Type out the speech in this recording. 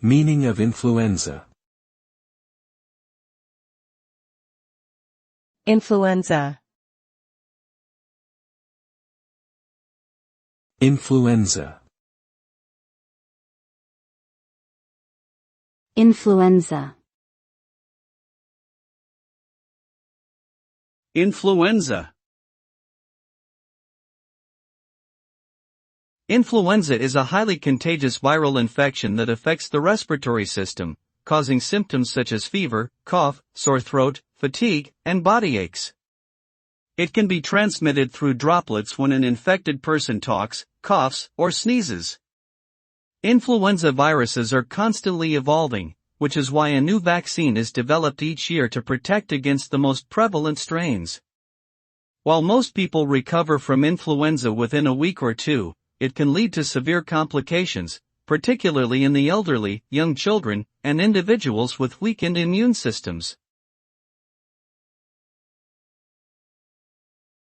Meaning of influenza. Influenza. Influenza. Influenza. Influenza. Influenza is a highly contagious viral infection that affects the respiratory system, causing symptoms such as fever, cough, sore throat, fatigue, and body aches. It can be transmitted through droplets when an infected person talks, coughs, or sneezes. Influenza viruses are constantly evolving, which is why a new vaccine is developed each year to protect against the most prevalent strains. While most people recover from influenza within a week or two, it can lead to severe complications, particularly in the elderly, young children, and individuals with weakened immune systems.